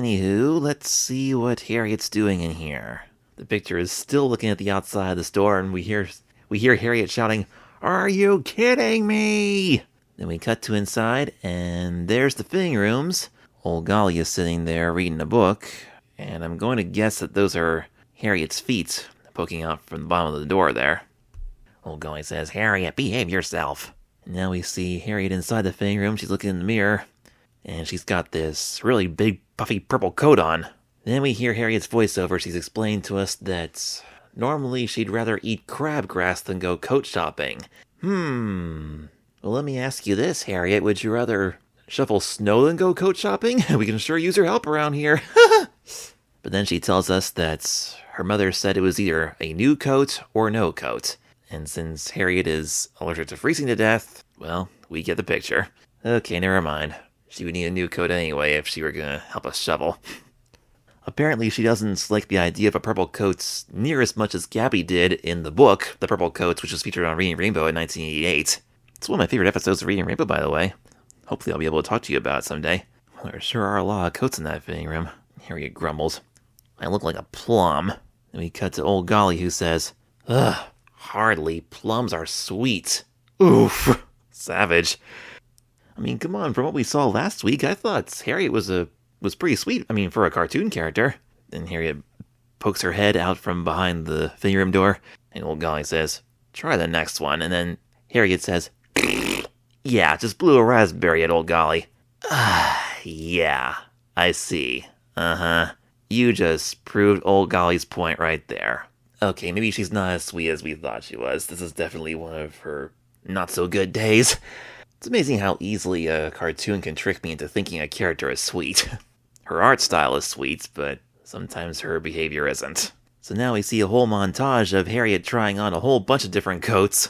Anywho, let's see what Harriet's doing in here. The picture is still looking at the outside of the store, and we hear Harriet shouting, "Are you kidding me?" Then we cut to inside, and there's the fitting rooms. Old Golly is sitting there reading a book, and I'm going to guess that those are Harriet's feet poking out from the bottom of the door there. Old Golly says, "Harriet, behave yourself." And now we see Harriet inside the fitting room. She's looking in the mirror, and she's got this really big, puffy purple coat on. Then we hear Harriet's voiceover. She's explained to us that normally she'd rather eat crabgrass than go coat shopping. Well, let me ask you this, Harriet. Would you rather shovel snow than go coat shopping? We can sure use your help around here. But then she tells us that her mother said it was either a new coat or no coat. And since Harriet is allergic to freezing to death, well, we get the picture. Okay, never mind. She would need a new coat anyway if she were gonna help us shovel. Apparently she doesn't like the idea of a purple coat near as much as Gabby did in the book, The Purple Coats, which was featured on Reading Rainbow in 1988. It's one of my favorite episodes of Reading Rainbow, by the way. Hopefully I'll be able to talk to you about it someday. Well, there sure are a lot of coats in that fitting room. Harriet grumbles. I look like a plum. Then we cut to Old Golly, who says, "Ugh, hardly. Plums are sweet." Oof. Savage. I mean, come on, from what we saw last week, I thought Harriet was pretty sweet. I mean, for a cartoon character. Then Harriet pokes her head out from behind the fitting room door, and Old Golly says, "Try the next one." And then Harriet says, "Yeah, just blew a raspberry at Old Golly." Yeah, I see. You just proved Old Golly's point right there. Okay, maybe she's not as sweet as we thought she was. This is definitely one of her not-so-good days. It's amazing how easily a cartoon can trick me into thinking a character is sweet. Her art style is sweet, but sometimes her behavior isn't. So now we see a whole montage of Harriet trying on a whole bunch of different coats.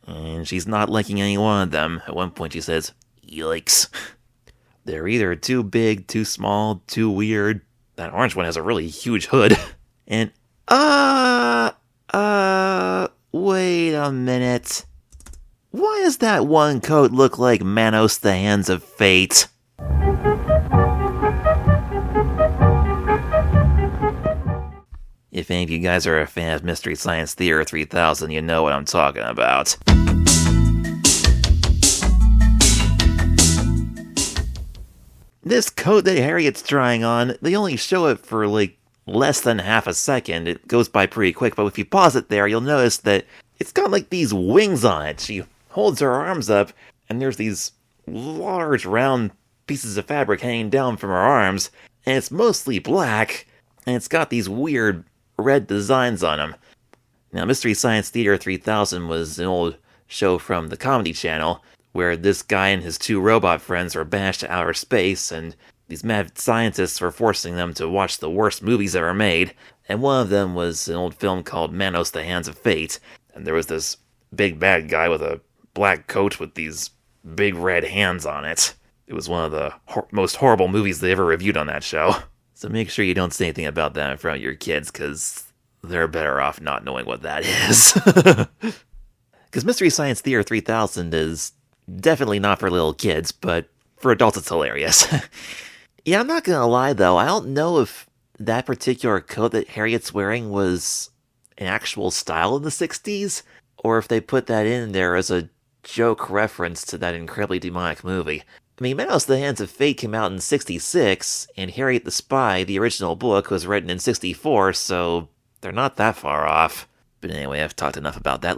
And she's not liking any one of them. At one point she says, "Yikes." They're either too big, too small, too weird. That orange one has a really huge hood. And, wait a minute. Why does that one coat look like Manos, the Hands of Fate? If any of you guys are a fan of Mystery Science Theater 3000, you know what I'm talking about. This coat that Harriet's trying on, they only show it for less than half a second. It goes by pretty quick, but if you pause it there, you'll notice that it's got these wings on it. She holds her arms up, and there's these large round pieces of fabric hanging down from her arms, and it's mostly black, and it's got these weird red designs on them. Now, Mystery Science Theater 3000 was an old show from the Comedy Channel, where this guy and his two robot friends were banished to outer space, and these mad scientists were forcing them to watch the worst movies ever made, and one of them was an old film called Manos, the Hands of Fate, and there was this big bad guy with a black coat with these big red hands on it. It was one of the most horrible movies they ever reviewed on that show. So make sure you don't say anything about that in front of your kids, because they're better off not knowing what that is. Because Mystery Science Theater 3000 is definitely not for little kids, but for adults it's hilarious. Yeah, I'm not gonna lie though, I don't know if that particular coat that Harriet's wearing was an actual style in the 60s, or if they put that in there as a joke reference to that incredibly demonic movie. I mean, Manos, the Hands of Fate came out in 66, and Harriet the Spy, the original book, was written in 64, so they're not that far off. But anyway, I've talked enough about that.